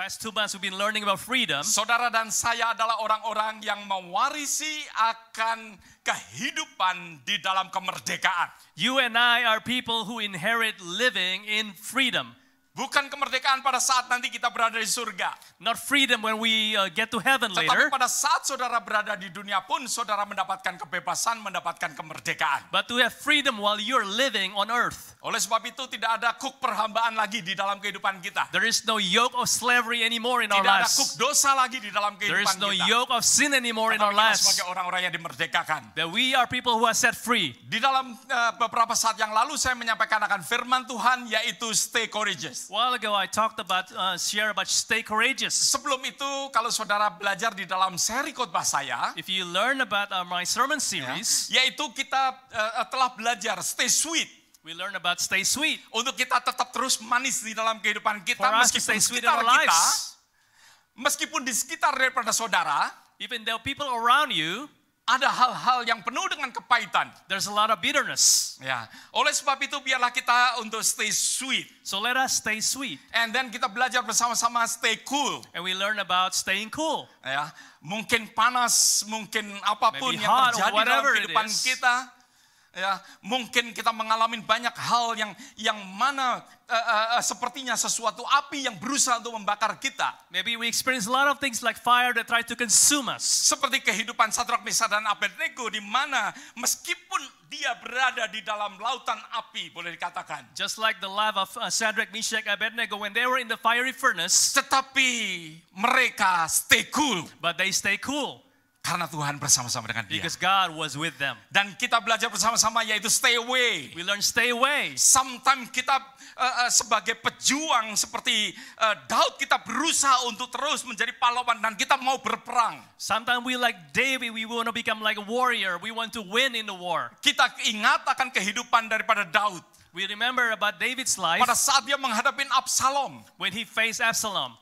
Past 2 months we've been learning about freedom. Saudara dan saya adalah orang-orang yang mewarisi akan kehidupan di dalam kemerdekaan. You and I are people who inherit living in freedom. Bukan kemerdekaan pada saat nanti kita berada di surga. Not freedom when we get to heaven Tetapi later. pada saat saudara berada di dunia pun, saudara mendapatkan kebebasan, mendapatkan kemerdekaan. But to have freedom while you're living on earth. Oleh sebab itu tidak ada kuk perhambaan lagi di dalam kehidupan kita. There is no yoke of slavery anymore in our Tidak ada kuk lives. dosa lagi di dalam There kehidupan is no kita. yoke of sin anymore in Tetapi our kita lives. sebagai orang-orang yang dimerdekakan. That we are people who are set free. Di dalam beberapa saat yang lalu saya menyampaikan akan firman Tuhan, yaitu stay courageous. A while ago I talked about, share about stay courageous. Sebelum itu, kalau saudara belajar di dalam seri khotbah saya, If you learn about my sermon series, yaitu kita telah belajar stay sweet. we learn about stay sweet. Untuk kita tetap terus manis di dalam kehidupan kita, For us to meskipun stay sweet in sekitar our kita, lives. meskipun di sekitar daripada saudara, Even though people around you, ada hal-hal yang penuh dengan kepahitan. there's a lot of bitterness. Ya, oleh sebab itu biarlah kita untuk stay sweet. So let us stay sweet. And then kita belajar bersama-sama stay cool. And we learn about staying cool. Ya, mungkin panas, mungkin apapun Maybe yang hot or terjadi dalam whatever it kehidupan is. kita. Ya, mungkin kita mengalami banyak hal yang mana sepertinya sesuatu api yang berusaha untuk membakar kita. Maybe we experience a lot of things like fire that try to consume us. Seperti kehidupan Sadrak, Mesak dan Abednego, di mana meskipun dia berada di dalam lautan api, boleh dikatakan, Just like the life of Shadrach, Meshach, Abednego when they were in the fiery furnace, tetapi mereka stay cool but they stay cool karena Tuhan bersama-sama dengan dia. because God was with them. Dan kita belajar bersama-sama, yaitu stay away. We learn stay away. Sometimes kita sebagai pejuang seperti Daud, kita berusaha untuk terus menjadi pahlawan dan kita mau berperang. Sometimes we like David, we want to become like a warrior. We want to win in the war. Kita ingat akan kehidupan daripada Daud. We remember about David's life Pada saat dia menghadapi Absalom, when he faced Absalom.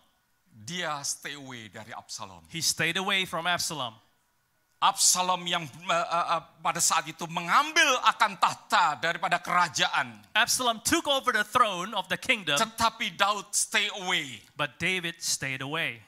dia stay away dari Absalom. He stayed away from Absalom. Absalom yang pada saat itu mengambil akan tahta daripada kerajaan. Absalom took over the throne of the kingdom, Tetapi Daud stay away. but David stayed away.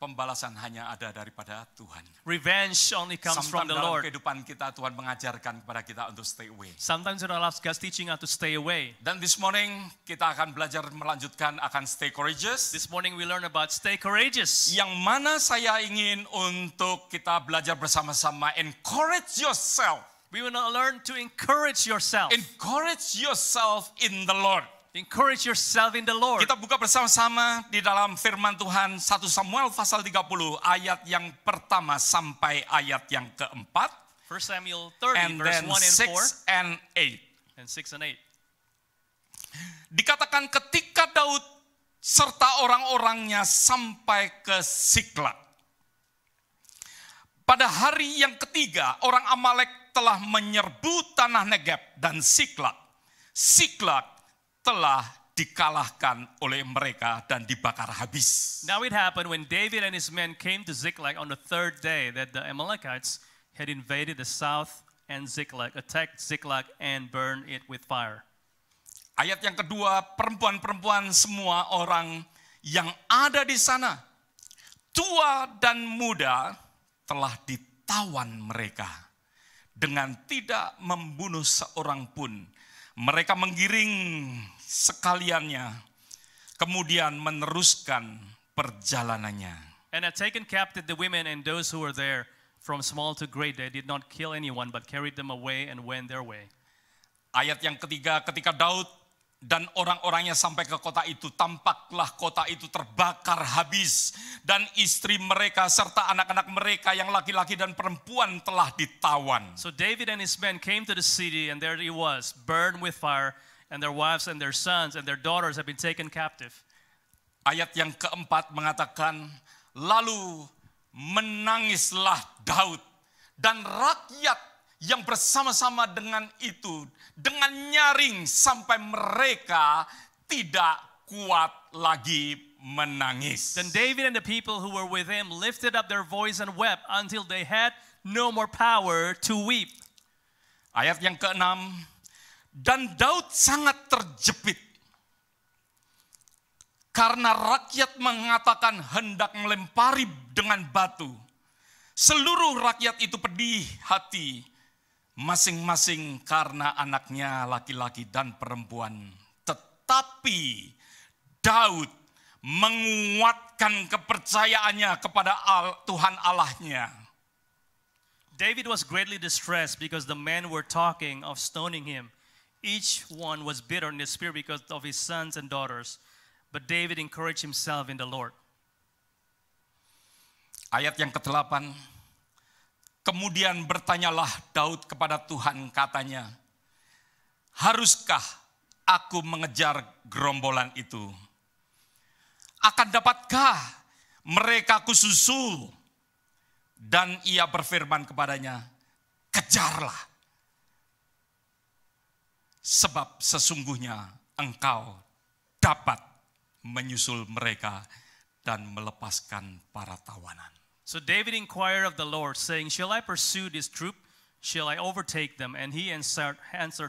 Pembalasan hanya ada daripada Tuhan. Revenge only comes from Sometimes the dalam Lord. kehidupan kita Tuhan mengajarkan kepada kita untuk stay away. Sometimes in our lives, God's teaching us to stay away. Dan this morning kita akan belajar melanjutkan akan stay courageous. This morning we learn about stay courageous. Yang mana saya ingin untuk kita belajar bersama-sama, encourage yourself. We want to learn to encourage yourself. Encourage yourself in the Lord. Encourage yourself in the Lord. Kita buka bersama-sama di dalam firman Tuhan 1 Samuel pasal 30 ayat yang pertama sampai ayat yang keempat. 1 Samuel 30 And verse then 1 and 4 6 and 8. and 6 and 8. Dikatakan ketika Daud serta orang-orangnya sampai ke Siklag. Pada hari yang ketiga, orang Amalek telah menyerbu tanah Negeb dan Siklag. Siklag telah dikalahkan oleh mereka dan dibakar habis. Now it happened when David and his men came to Ziklag on the third day that the Amalekites had invaded the south and Ziklag, attacked Ziklag and burned it with fire. Ayat yang kedua, perempuan-perempuan semua orang yang ada di sana, tua dan muda, telah ditawan mereka dengan tidak membunuh seorang pun. Mereka menggiring sekaliannya, kemudian meneruskan perjalanannya. And had taken captive the women and those who were there, from small to great. They did not kill anyone, but carried them away and went their way. Ayat yang ketiga, ketika Daud dan orang-orangnya sampai ke kota itu, tampaklah kota itu terbakar habis. Dan istri mereka serta anak-anak mereka yang laki-laki dan perempuan telah ditawan. So David and his men came to the city, and there he was, burned with fire, and their wives and their sons and their daughters had been taken captive. Ayat yang keempat mengatakan, lalu menangislah Daud dan rakyat yang bersama-sama dengan itu, dengan nyaring sampai mereka tidak kuat lagi menangis. Then David and the people who were with him lifted up their voice and wept until they had no more power to weep. Ayat yang keenam, dan Daud sangat terjepit Karena rakyat mengatakan hendak melempari dengan batu. Seluruh rakyat itu pedih hati, masing-masing karena anaknya laki-laki dan perempuan. Tetapi Daud menguatkan kepercayaannya kepada Tuhan Allahnya. David was greatly distressed because the men were talking of stoning him. Each one was bitter in his spirit because of his sons and daughters. But David encouraged himself in the Lord. Ayat yang ke-8. Kemudian bertanyalah Daud kepada Tuhan, katanya, haruskah aku mengejar gerombolan itu? Akan dapatkah mereka kususul? Dan ia berfirman kepadanya, kejarlah. Sebab sesungguhnya engkau dapat menyusul mereka dan melepaskan para tawanan. So David inquired of the Lord, saying, shall I pursue this troop? Shall I overtake them? And he answered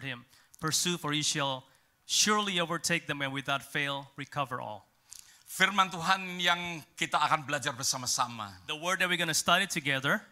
him, pursue, for ye shall surely overtake them, and without fail recover all. Firman Tuhan yang kita akan belajar bersama-sama. The word that we're going to study together.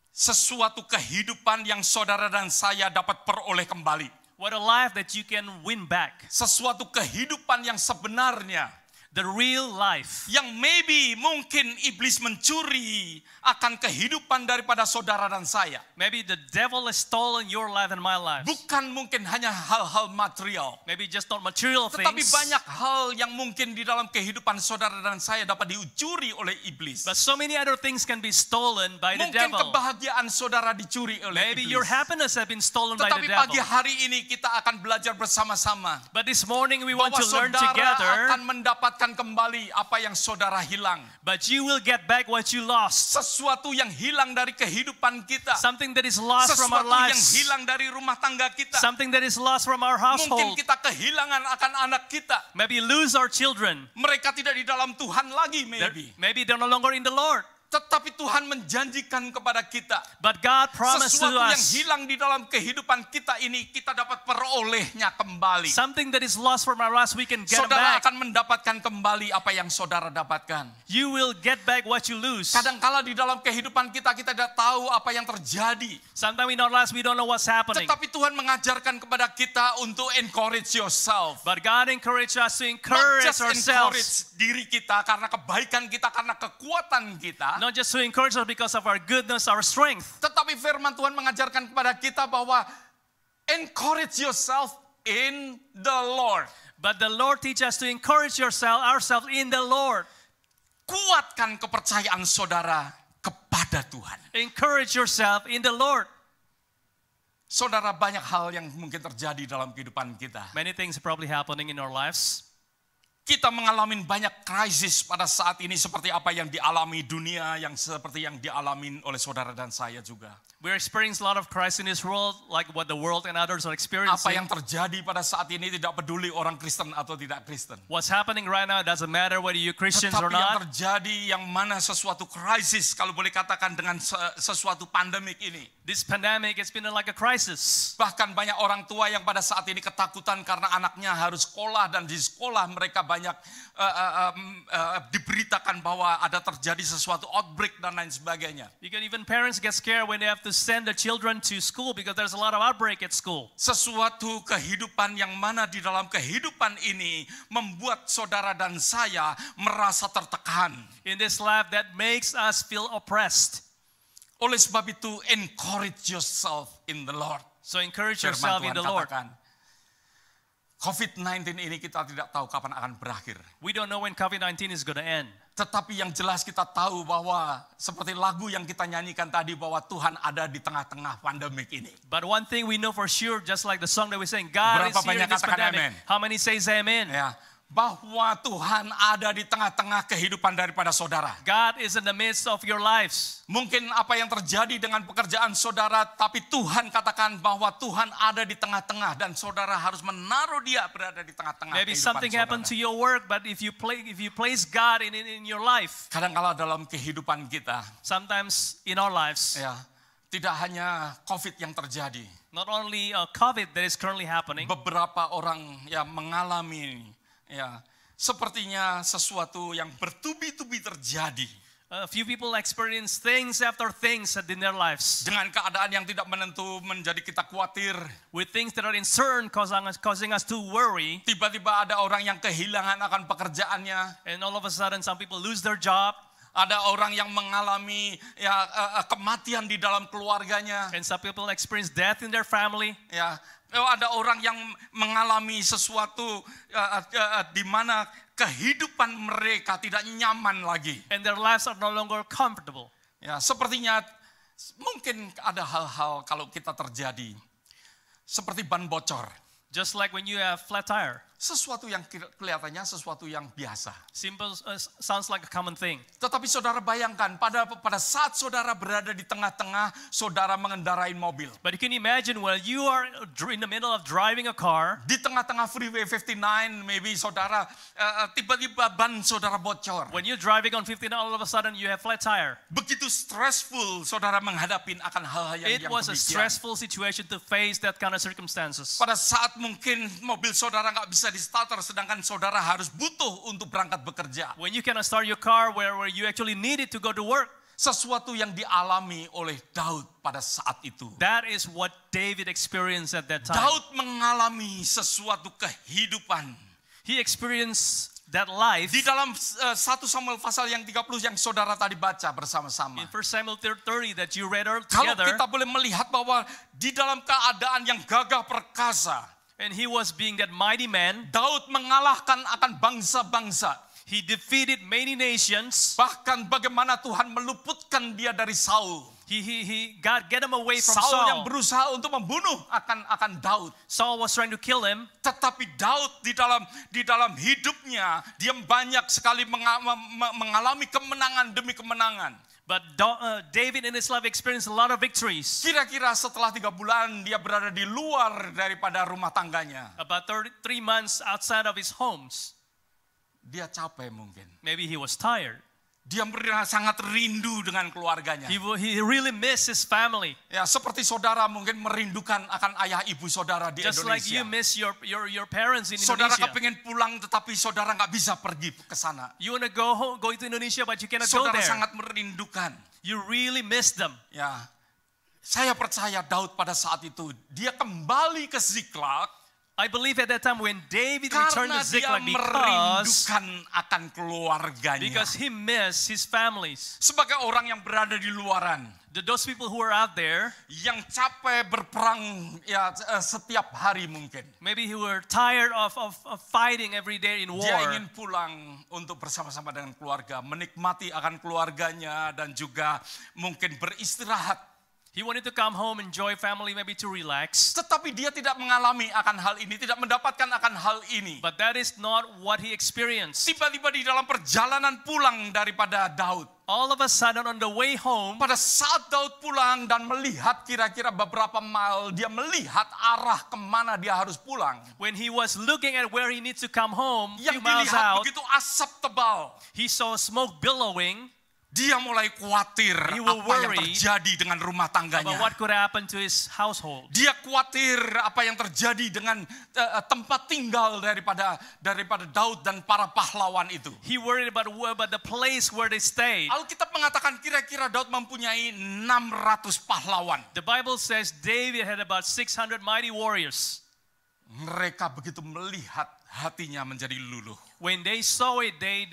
Sesuatu kehidupan yang saudara dan saya dapat peroleh kembali. What a life that you can win back. Sesuatu kehidupan yang sebenarnya. The real life. Yang maybe mungkin iblis mencuri akan kehidupan daripada saudara dan saya. Maybe the devil has stolen your life and my life. Bukan mungkin hanya hal-hal material. Maybe just not material things. Tetapi banyak hal yang mungkin di dalam kehidupan saudara dan saya dapat dicuri oleh iblis. But so many other things can be stolen by the Mungkin devil. kebahagiaan saudara dicuri oleh Maybe iblis. your happiness has been stolen by the Tetapi pagi devil. hari ini kita akan belajar bersama-sama. But this morning we want Bahwa to learn saudara together. akan mendapatkan kembali apa yang saudara hilang. But you will get back what you lost. Sesuatu yang hilang dari kehidupan kita. Something that is lost from our Sesuatu yang lives. hilang dari rumah tangga kita. Something that is lost from our Mungkin household. kita kehilangan akan anak kita. Maybe lose our children. Mereka tidak di dalam Tuhan lagi maybe. Maybe they're no longer in the Lord. Tetapi Tuhan menjanjikan kepada kita. But God promised to Sesuatu yang us hilang di dalam kehidupan kita ini, kita dapat perolehnya kembali. something that is lost from our lives, we can get Saudara back. akan mendapatkan kembali apa yang saudara dapatkan. You will get back what you lose. Kadangkala di dalam kehidupan kita, kita tidak tahu apa yang terjadi. Sometimes in our lives we don't know what's happening. Tetapi Tuhan mengajarkan kepada kita untuk encourage yourself. But God encouraged us to Not encourage just encourage ourselves. diri kita karena kebaikan kita, karena kekuatan kita. Not just to encourage us because of our goodness, our strength. Tetapi firman Tuhan mengajarkan kepada kita bahwa encourage yourself in the Lord. But the Lord teaches us to encourage ourselves in the Lord. Kuatkan kepercayaan saudara kepada Tuhan. Encourage yourself in the Lord. Saudara, banyak hal yang mungkin terjadi dalam kehidupan kita. Many things are probably happening in our lives. Kita mengalami banyak krisis pada saat ini seperti apa yang dialami dunia, yang seperti yang dialami oleh saudara dan saya juga. We're experiencing a lot of crisis in this world, like what the world and others are Apa experiencing. yang terjadi pada saat ini tidak peduli orang Kristen atau tidak Kristen. What's happening right now doesn't matter whether you're Christians or Tetapi yang not. terjadi yang mana sesuatu krisis, kalau boleh katakan dengan sesuatu pandemik ini. This pandemic, it's been like a crisis. Bahkan banyak orang tua yang pada saat ini ketakutan karena anaknya harus sekolah, dan di sekolah mereka banyak diberitakan bahwa ada terjadi sesuatu outbreak dan lain sebagainya. You can even parents get scared when they have to send their children to school because there's a lot of outbreak at school. Sesuatu kehidupan yang mana di dalam kehidupan ini membuat saudara dan saya merasa tertekan. In this life that makes us feel oppressed. Oleh sebab itu, encourage yourself in the Lord. So encourage Firman yourself in Tuhan the Lord. katakan, COVID-19 ini kita tidak tahu kapan akan berakhir. We don't know when COVID-19 is going to end. Tetapi yang jelas kita tahu bahwa seperti lagu yang kita nyanyikan tadi, bahwa Tuhan ada di tengah-tengah pandemik ini. But one thing we know for sure, just like the song that we sang, God Berapa is here in banyak this katakan pandemic. amen? How many says amen? Ya, bahwa Tuhan ada di tengah-tengah kehidupan daripada saudara. God is in the midst of your lives. Mungkin apa yang terjadi dengan pekerjaan saudara, tapi Tuhan katakan bahwa Tuhan ada di tengah-tengah dan saudara harus menaruh Dia berada di tengah-tengah Maybe kehidupan something happened to saudara. your work, but if you place God in your life, Kadang-kala dalam kehidupan kita, sometimes in our lives, ya, tidak hanya COVID yang terjadi. not only COVID that is currently happening, Beberapa orang yang mengalami Sepertinya sesuatu yang bertubi-tubi terjadi. A few people experience things after things in their lives. Dengan keadaan yang tidak menentu menjadi kita khawatir. With things that are uncertain causing us to worry. Tiba-tiba ada orang yang kehilangan akan pekerjaannya. And all of a sudden some people lose their job. Ada orang yang mengalami kematian di dalam keluarganya. And some people experience death in their family. Ya, ada orang yang mengalami sesuatu di mana kehidupan mereka tidak nyaman lagi. And their lives are no longer comfortable. Ya, sepertinya mungkin ada hal-hal kalau kita terjadi seperti ban bocor. Just like when you have flat tire. Sesuatu yang kelihatannya sesuatu yang biasa. Simple, sounds like a common thing. Tetapi saudara bayangkan pada saat saudara berada di tengah-tengah, saudara mengendarai mobil. But you can imagine while you are in the middle of driving a car. Di tengah-tengah Freeway 59, maybe saudara tiba-tiba ban saudara bocor. When you're driving on 59, all of a sudden you have flat tire. Begitu stressful saudara menghadapi akan hal-hal yang It was a demikian. stressful situation to face that kind of circumstances. Pada saat mungkin mobil saudara nggak bisa di starter, sedangkan saudara harus butuh untuk berangkat bekerja. When you cannot start your car where you actually needed to go to work. Sesuatu yang dialami oleh Daud pada saat itu. That is what David experienced at that time. Daud mengalami sesuatu kehidupan. He experienced that life. Di dalam 1 Samuel pasal yang 30 yang saudara tadi baca bersama-sama. In 1 Samuel 30 that you read Kalau together. kita boleh melihat bahwa di dalam keadaan yang gagah perkasa, And he was being that mighty man. Daud mengalahkan akan bangsa-bangsa. He defeated many nations. Bahkan bagaimana Tuhan meluputkan dia dari Saul. God get him away from Saul yang Saul. berusaha untuk membunuh akan Daud. Saul was trying to kill him. Tetapi Daud di dalam hidupnya dia banyak sekali mengalami kemenangan demi kemenangan. But David in his life experienced a lot of victories. Kira-kira setelah 3 bulan dia berada di luar daripada rumah tangganya. About 3 months outside of his homes. Dia capek mungkin. Maybe he was tired. Dia sangat rindu dengan keluarganya. He really missed his family. Ya, seperti saudara mungkin merindukan akan ayah ibu saudara di Just Indonesia. like you miss your parents in Saudara Indonesia. kepingin pulang tetapi saudara nggak bisa pergi ke sana. You want to go home, go to Indonesia, but you cannot go Saudara there. sangat merindukan. You really miss them. Ya, saya percaya Daud pada saat itu dia kembali ke Ziklag. I believe at that time when David returned Karena to dia Ziklag merindukan akan keluarganya. because he missed his families. Sebagai orang yang berada di luaran, Those people who are out there, yang capek berperang ya setiap hari mungkin. maybe who were tired of fighting every day in war. Dia ingin pulang untuk bersama-sama dengan keluarga, menikmati akan keluarganya dan juga mungkin beristirahat. He wanted to come home, enjoy family, maybe to relax. Tetapi dia tidak mengalami akan hal ini, tidak mendapatkan akan hal ini. But that is not what he experienced. Tiba-tiba di dalam perjalanan pulang daripada Daud. All of a sudden on the way home, Pada saat Daud pulang dan melihat kira-kira beberapa mile, dia melihat arah kemana dia harus pulang. when he was looking at where he needs to come home, few Yang miles dilihat out, begitu asap tebal. he saw smoke billowing Dia mulai khawatir He will apa yang worry terjadi dengan rumah about tangganya. what could happen to his household. Dia khawatir apa yang terjadi dengan tempat tinggal daripada Daud dan para pahlawan itu. He worried about the place where they stayed. Alkitab mengatakan kira-kira Daud mempunyai 600 pahlawan. The Bible says David had about 600 mighty warriors. Mereka begitu melihat hatinya menjadi luluh. When they saw it, they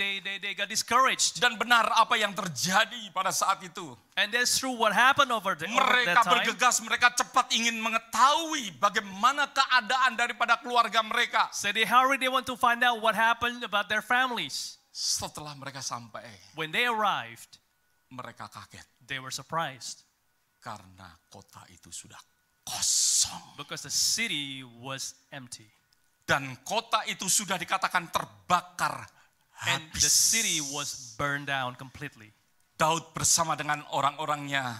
got discouraged. Dan benar apa yang terjadi pada saat itu. And that's true what happened over Mereka that time. bergegas, mereka cepat ingin mengetahui bagaimana keadaan daripada keluarga mereka. So they hurried, they want to find out what happened about their families. Setelah mereka sampai, When they arrived, mereka kaget. they were surprised Karena kota itu sudah kosong. because the city was empty. Dan kota itu sudah dikatakan terbakar And the habis. city was burned down completely. Daud bersama dengan orang-orangnya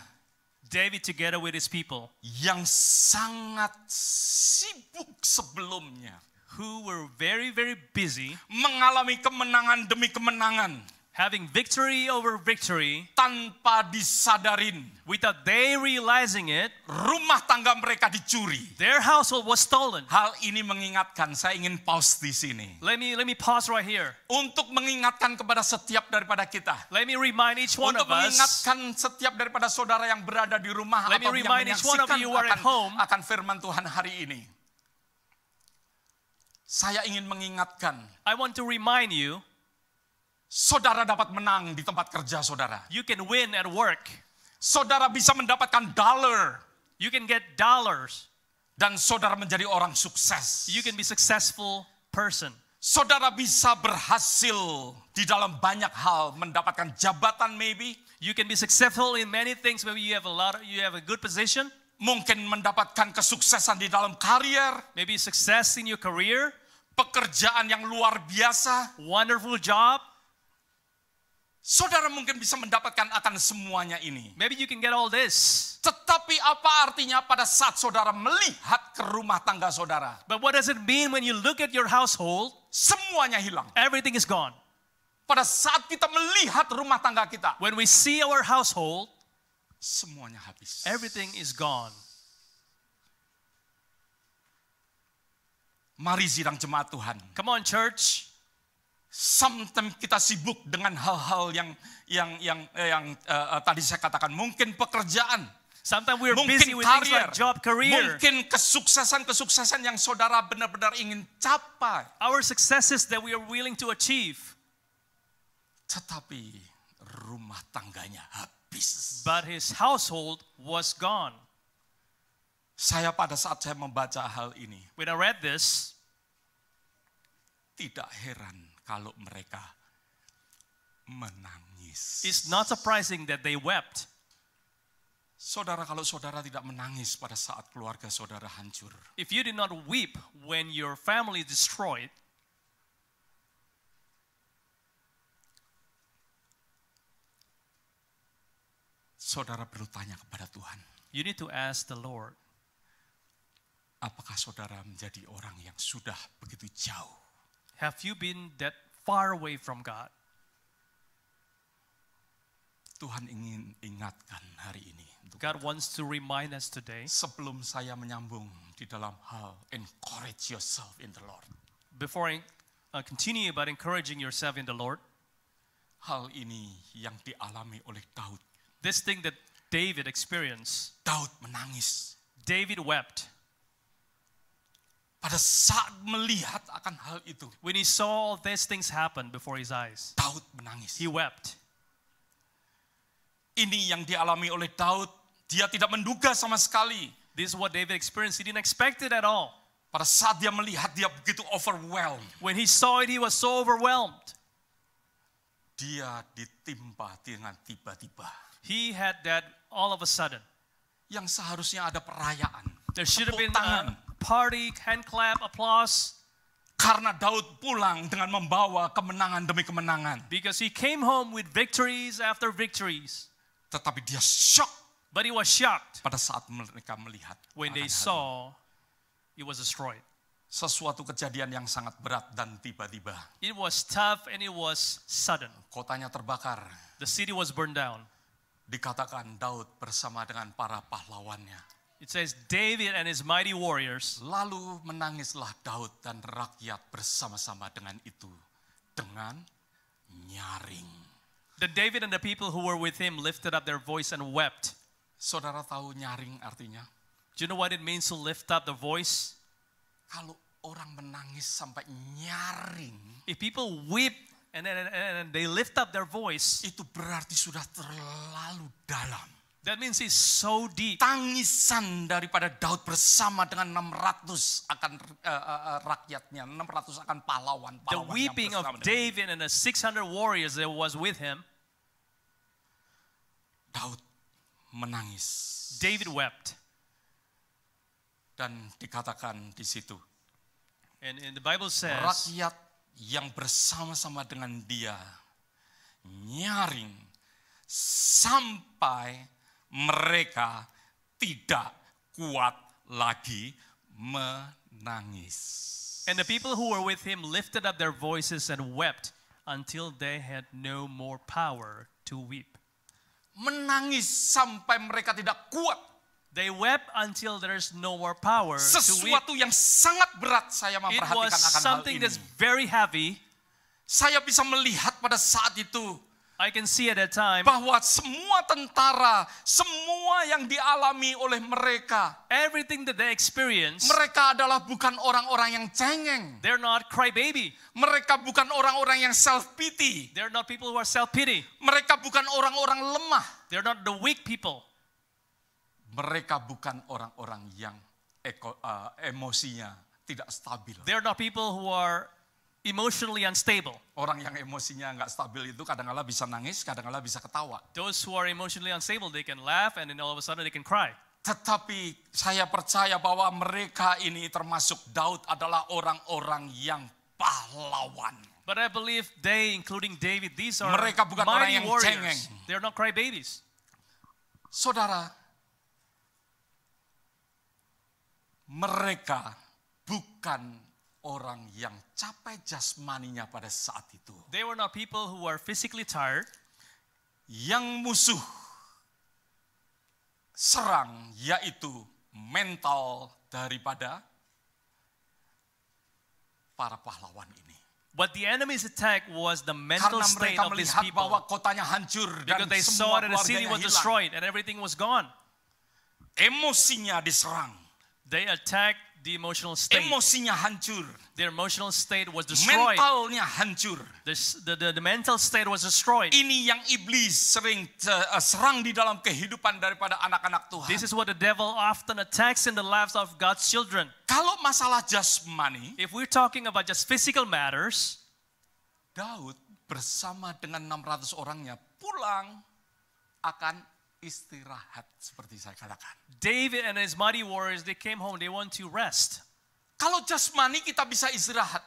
David together with his people yang sangat sibuk sebelumnya. who were very, very busy, Mengalami kemenangan demi kemenangan. having victory over victory, tanpa disadarin, without they realizing it, rumah tangga mereka dicuri. their household was stolen. Hal ini mengingatkan, saya ingin pause di sini. Let me pause right here. Untuk mengingatkan kepada setiap daripada kita. Let me remind each one Untuk of us. mengingatkan setiap daripada saudara yang berada di rumah Let me atau yang remind each one of menyaksikan you who are at home. akan firman Tuhan hari ini. Saya ingin mengingatkan, I want to remind you, saudara dapat menang di tempat kerja saudara. you can win at work. Saudara bisa mendapatkan dollar. You can get dollars. Dan saudara menjadi orang sukses. You can be successful person. Saudara bisa berhasil di dalam banyak hal, mendapatkan jabatan maybe. You can be successful in many things. Maybe you have a good position. Mungkin mendapatkan kesuksesan di dalam karier. Maybe success in your career. Pekerjaan yang luar biasa. Wonderful job. Saudara mungkin bisa mendapatkan akan semuanya ini. Maybe you can get all this. Tetapi apa artinya pada saat saudara melihat ke rumah tangga saudara? But what does it mean when you look at your household? Semuanya hilang. Everything is gone. Pada saat kita melihat rumah tangga kita, When we see our household, semuanya habis. everything is gone. Mari sidang jemaat Tuhan. Come on, church. Sometimes kita sibuk dengan hal-hal yang tadi saya katakan, mungkin pekerjaan, Sometimes we're mungkin busy with things karir, like job, career. mungkin kesuksesan yang saudara benar-benar ingin capai. Our successes that we are willing to achieve. Tetapi rumah tangganya habis. But his household was gone. Saya pada saat saya membaca hal ini, When I read this, tidak heran kalau mereka menangis. it's not surprising that they wept. Saudara, kalau saudara tidak menangis pada saat keluarga saudara hancur, If you did not weep when your family is destroyed, saudara perlu tanya kepada Tuhan, you need to ask the Lord, apakah saudara menjadi orang yang sudah begitu jauh? have you been that far away from God? Tuhan ingin ingatkan hari ini. God wants to remind us today, Sebelum saya menyambung di dalam hal encourage yourself in the Lord. before I continue about encouraging yourself in the Lord, Hal ini yang dialami oleh Daud. this thing that David experienced, Daud menangis. David wept. Pada saat melihat akan hal itu, When he saw all these things happen before his eyes, Daud menangis. he wept. Ini yang dialami oleh Daud, dia tidak menduga sama sekali. This is what David experienced. He didn't expect it at all. Pada saat dia melihat, dia begitu overwhelmed. When he saw it, he was so overwhelmed. Dia ditimpa dengan tiba-tiba. He had that all of a sudden. Yang seharusnya ada perayaan. There should have Tepuk been tangan. a party, hand clap, applause, Karena Daud pulang dengan membawa kemenangan demi kemenangan. because he came home with victories after victories. Tetapi dia shock But he was shocked pada saat mereka melihat. when akan they hal ini. saw it was destroyed. Sesuatu kejadian yang sangat berat dan tiba-tiba. It was tough and it was sudden. Kotanya terbakar. The city was burned down. Dikatakan Daud bersama dengan para pahlawannya. It says David and his mighty warriors. Lalu menangislah Daud dan rakyat bersama-sama dengan itu. Dengan nyaring. Then David and the people who were with him lifted up their voice and wept. Saudara tahu nyaring artinya? Do you know what it means to lift up the voice? Kalau orang menangis sampai nyaring, If people weep and they lift up their voice, itu berarti sudah terlalu dalam. that means it's so deep. Tangisan daripada Daud bersama dengan 600 akan rakyatnya, 600 akan pahlawan. The weeping of David and the 600 warriors that was with him, Daud menangis. David wept. Dan dikatakan di situ, And the Bible says, rakyat yang bersama-sama dengan dia nyaring sampai mereka tidak kuat lagi menangis. and the people who were with him lifted up their voices and wept until they had no more power to weep. Menangis sampai mereka tidak kuat. They wept until there's no more power to weep. Sesuatu yang sangat berat saya It memperhatikan was akan hal something ini. that's very heavy. Saya bisa melihat pada saat itu I can see at that time bahwa semua tentara, semua yang dialami oleh mereka, everything that they experience, mereka adalah bukan orang-orang yang cengeng. they're not crybaby. Mereka bukan orang-orang yang self-pity. They're not people who are self-pity. Mereka bukan orang-orang lemah. They're not the weak people. Mereka bukan orang-orang yang emosinya tidak stabil. They're not people who are emotionally unstable. Orang yang emosinya nggak stabil itu kadang-kala bisa nangis, kadang-kala bisa ketawa. Those who are emotionally unstable, they can laugh and then all of a sudden they can cry. Tetapi saya percaya bahwa mereka ini termasuk Daud adalah orang-orang yang pahlawan. But I believe they, including David, these are Mereka bukan orang mighty yang warriors. cengeng. They're not crybabies. Saudara, mereka bukan orang yang capek jasmaninya pada saat itu. They were not people who are physically tired. Yang musuh serang yaitu mental daripada para pahlawan ini. But the enemy's attack was the mental Karena state mereka of these melihat bahwa people. kotanya hancur dan Because they semua saw that the city keluarganya was hilang. destroyed and everything was gone. Emosinya diserang. They attacked the emotional state. Emosinya hancur. Their emotional state was destroyed. Mentalnya hancur. The mental state was destroyed. Ini yang iblis sering serang di dalam kehidupan daripada anak-anak Tuhan. This is what the devil often attacks in the lives of God's children. Kalau masalah jasmani, If we're talking about just physical matters, Daud bersama dengan 600 orangnya pulang akan istirahat seperti saya katakan. David and his mighty warriors, they came home, they want to rest. Kalau jasmani kita bisa istirahat.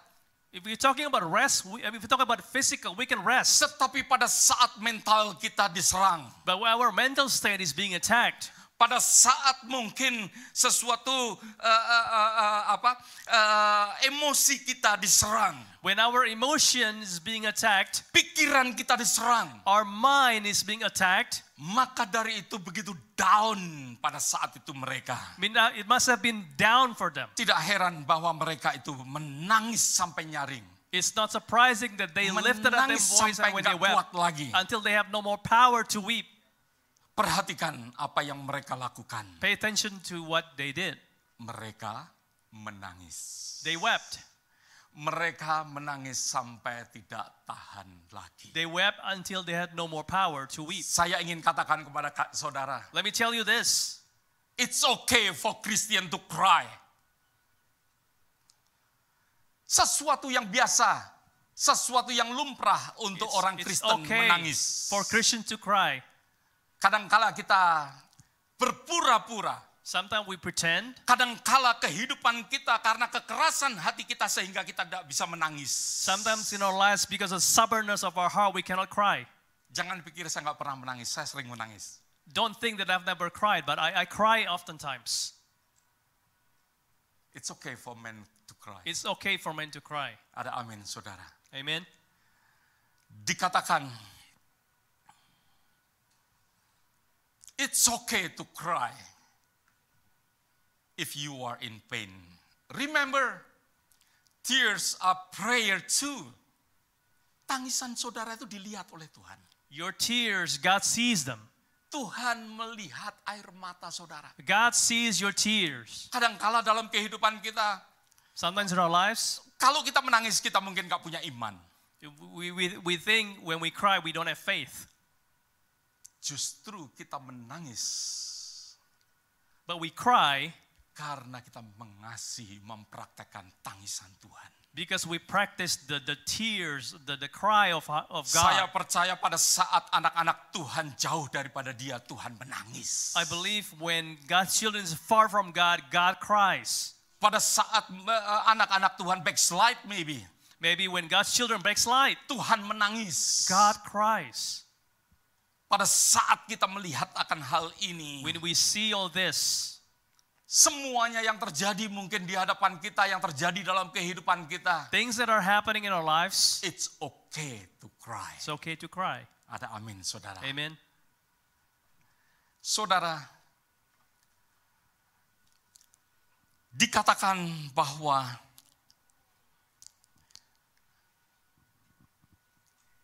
If we're talking about rest, if we're talking about physical, we can rest. Tetapi pada saat mental kita diserang, But when our mental state is being attacked, pada saat mungkin sesuatu emosi kita diserang, when our emotion is being attacked, pikiran kita diserang, our mind is being attacked, maka dari itu begitu down pada saat itu mereka. it must have been down for them. Tidak heran bahwa mereka itu menangis sampai nyaring. It's not surprising that they lifted up their Menangis voice sampai and when they nggak kuat wept lagi. until they have no more power to weep. Perhatikan apa yang mereka lakukan. Pay attention to what they did. Mereka menangis. They wept. Mereka menangis sampai tidak tahan lagi. They wept until they had no more power to weep. Saya ingin katakan kepada saudara, Let me tell you this. it's okay for Christian to cry. Sesuatu yang biasa, sesuatu yang lumrah untuk orang It's Kristen okay menangis. for Christians to cry. Kadangkala kita berpura-pura. Sometimes we pretend. Kadangkala kehidupan kita karena kekerasan hati kita sehingga kita tidak bisa menangis. Sometimes in our lives, because of stubbornness of our heart, we cannot cry. Jangan pikir saya nggak pernah menangis, saya sering menangis. Don't think that I've never cried, but I cry oftentimes. It's okay for men to cry. It's okay for men to cry. Ada amin, saudara. Amen. Dikatakan, it's okay to cry if you are in pain. Remember, tears are prayer too. Tangisan saudara itu dilihat oleh Tuhan. Your tears, God sees them. Tuhan melihat air mata saudara. God sees your tears. Kadangkala dalam kehidupan kita, Sometimes in our lives, kalau kita menangis kita mungkin gak punya iman. we think when we cry, we don't have faith. Justru kita menangis But we cry karena kita mengasihi, mempraktekkan tangisan Tuhan. because we practice the tears, the cry of Saya God. percaya pada saat anak-anak Tuhan jauh daripada Dia, Tuhan menangis. I believe when God's children is far from God, God cries. Pada saat anak-anak Tuhan backslide Maybe when God's children backslide, Tuhan menangis. God cries. Pada saat kita melihat akan hal ini, When we see all this, Semuanya yang terjadi mungkin di hadapan kita, yang terjadi dalam kehidupan kita. Things that are happening in our lives, It's okay to cry. it's okay to cry. Ada amin, saudara. Amen. Saudara, dikatakan bahwa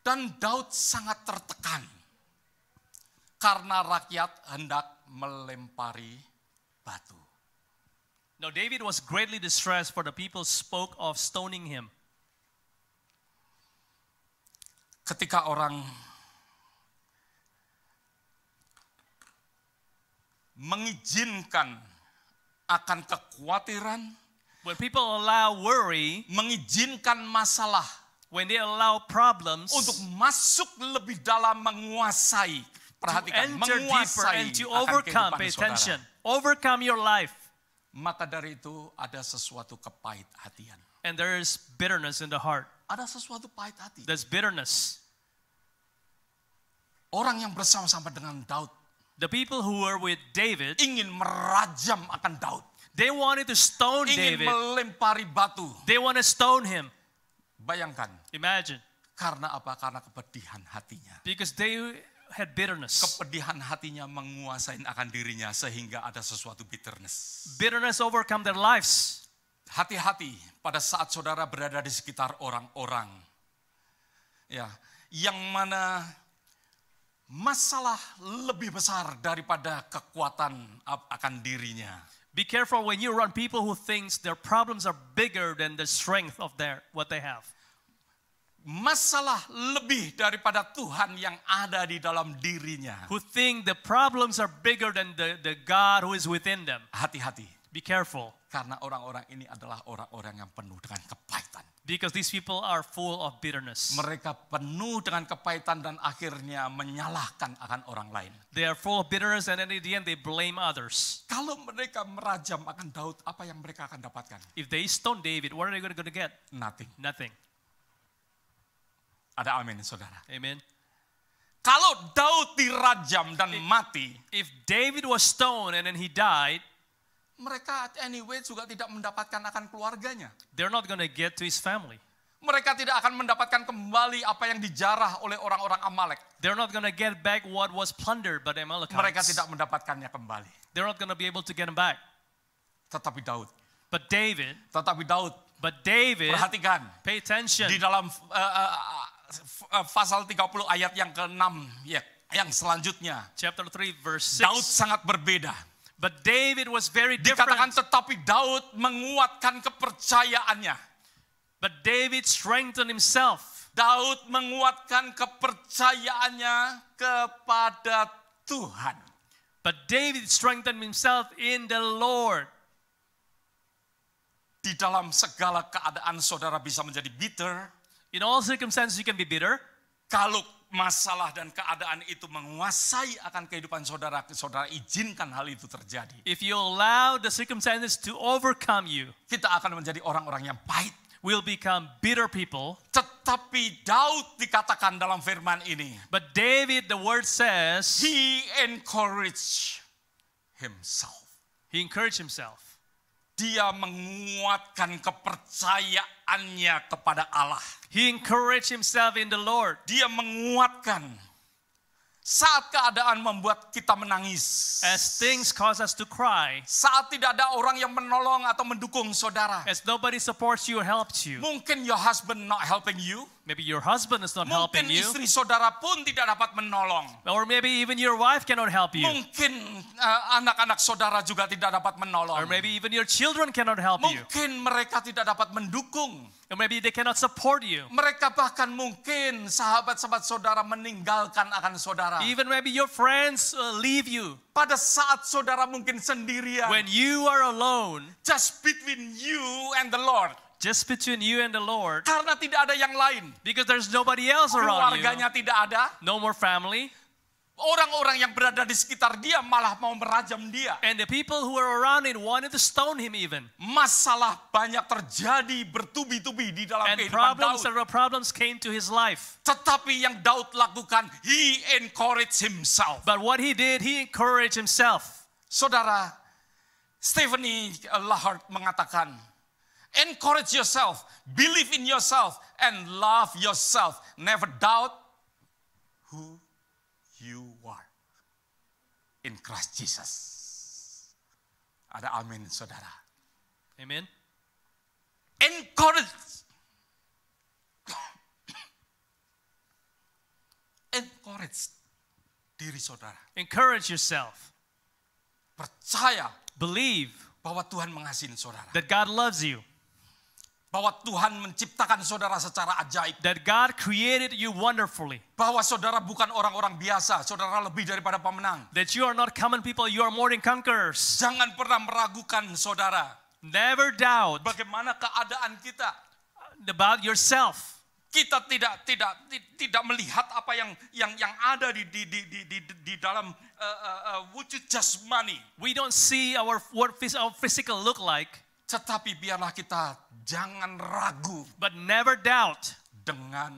dan Daud sangat tertekan karena rakyat hendak melempari batu. Now David was greatly distressed for the people spoke of stoning him. Ketika orang mengizinkan akan kekhawatiran, When people allow worry, mengizinkan masalah when they allow problems untuk masuk lebih dalam menguasai, to perhatikan, enter deeper menguasai and to akan overcome, kehidupan pay saudara. attention, overcome your life. Maka dari itu ada sesuatu kepahit hatian. And there is bitterness in the heart. Ada sesuatu pahit hati. There's bitterness. Orang yang bersama-sama dengan Daud The people who were with David, ingin merajam akan Daud. they wanted to stone Ingin David. melempari batu. They want to stone him. Bayangkan, Imagine. karena apa? Karena kepedihan hatinya. Because they had bitterness. Kepedihan hatinya menguasai akan dirinya sehingga ada sesuatu bitterness. Bitterness overcome their lives. Hati-hati pada saat saudara berada di sekitar orang-orang ya, yang mana masalah lebih besar daripada kekuatan akan dirinya. Be careful when you run people who thinks their problems are bigger than the strength of what they have. Masalah lebih daripada Tuhan yang ada di dalam dirinya. Who think the problems are bigger than the God who is within them. Hati-hati, Be careful. karena orang-orang ini adalah orang-orang yang penuh dengan kepahitan. Because these people are full of bitterness. Mereka penuh dengan kepahitan dan akhirnya menyalahkan akan orang lain. They are full of bitterness and in the end they blame others. Kalau mereka merajam akan Daud, apa yang mereka akan dapatkan? If they stone David, what are they going to get? Nothing. Nothing. Ada amin, saudara. Amen. Kalau Daud dirajam dan mati, If David was stoned and then he died, mereka anyway juga tidak mendapatkan akan keluarganya. they're not going to get to his family. Mereka tidak akan mendapatkan kembali apa yang dijarah oleh orang-orang Amalek. They're not going to get back what was plundered by the Amalekites. Mereka tidak mendapatkannya kembali. They're not going to be able to get them back. Tetapi Daud, But David, perhatikan pay attention. di dalam pasal 30 ayat yang ke-6 ya, yang selanjutnya. Chapter 3 verse 6. Daud sangat berbeda. But David was very Dikatakan different. tetapi Daud menguatkan kepercayaannya. But David strengthened himself. Daud menguatkan kepercayaannya kepada Tuhan. But David strengthened himself in the Lord. Di dalam segala keadaan saudara bisa menjadi bitter. In all circumstances you can be bitter. Kalau masalah dan keadaan itu menguasai akan kehidupan saudara, saudara izinkan hal itu terjadi. If you allow the circumstances to overcome you, Kita akan menjadi orang-orang yang pahit. we'll become bitter people. Tetapi Daud dikatakan dalam firman ini, But David, the word says, he encouraged himself. he encouraged himself. Dia menguatkan kepercayaannya kepada Allah. He encouraged himself in the Lord. Dia menguatkan saat keadaan membuat kita menangis. As things cause us to cry, Saat tidak ada orang yang menolong atau mendukung saudara. as nobody supports you or helps you. Mungkin your husband not helping you. Maybe your husband is not Mungkin helping you. istri saudara pun tidak dapat menolong. Or maybe even your wife cannot help you. Mungkin anak-anak saudara juga tidak dapat menolong. Or maybe even your children cannot help you. Mungkin mereka tidak dapat mendukung. Or maybe they cannot support you. Mereka bahkan mungkin sahabat-sahabat saudara meninggalkan akan saudara. Even maybe your friends leave you. Pada saat saudara mungkin sendirian. When you are alone, Just between you and the Lord. just between you and the Lord, Karena tidak ada yang lain. because there's nobody else around you, Keluarganya tidak ada. no more family, Orang-orang yang berada di sekitar dia malah mau merajam dia. and the people who were around him wanted to stone him even. Masalah banyak terjadi bertubi-tubi di dalam And kehidupan Daud. several problems came to his life. Tetapi yang Daud lakukan, he encouraged himself. But what he did, he encouraged himself. Saudara, Stephanie Lahart mengatakan, encourage yourself, believe in yourself, and love yourself. Never doubt who you are in Christ Jesus. Ada amin, saudara. Amen. Encourage diri saudara. Encourage yourself. Percaya Believe bahwa Tuhan mengasihi saudara. that God loves you. Bahwa Tuhan menciptakan saudara secara ajaib. That God created you wonderfully. Bahwa saudara bukan orang-orang biasa, saudara lebih daripada pemenang. That you are not common people, you are more than conquerors. Jangan pernah meragukan saudara. Never doubt Bagaimana keadaan kita. about yourself. Kita tidak melihat apa yang ada di dalam wujud jasmani. We don't see what our physical look like, Tetapi biarlah kita jangan ragu but never doubt dengan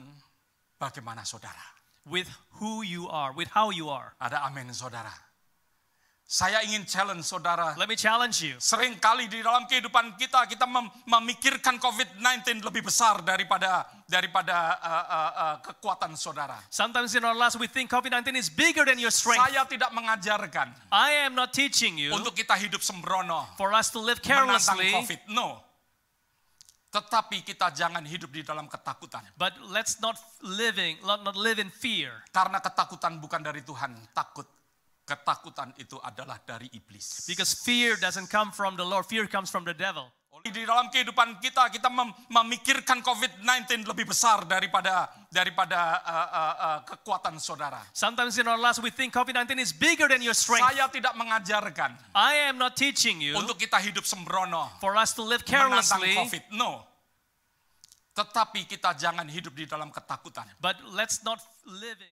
bagaimana saudara. with who you are, with how you are. Ada amin saudara. Saya ingin challenge saudara. Let me challenge you. Seringkali di dalam kehidupan kita memikirkan COVID-19 lebih besar daripada kekuatan saudara. Sometimes in our lives we think COVID-19 is bigger than your strength. Saya tidak mengajarkan I am not teaching you untuk kita hidup sembrono, for us to live menantang carelessly, COVID. No. Tetapi kita jangan hidup di dalam ketakutan. but let's not live in fear. Karena ketakutan bukan dari Tuhan. Ketakutan itu adalah dari iblis. Because fear doesn't come from the Lord, fear comes from the devil. Di dalam kehidupan kita memikirkan COVID-19 lebih besar daripada kekuatan saudara. Sometimes in our lives we think COVID-19 is bigger than your strength. Saya tidak mengajarkan I am not teaching you untuk kita hidup sembrono, for us to live menantang carelessly, COVID. No. Tetapi kita jangan hidup di dalam ketakutan. but let's not live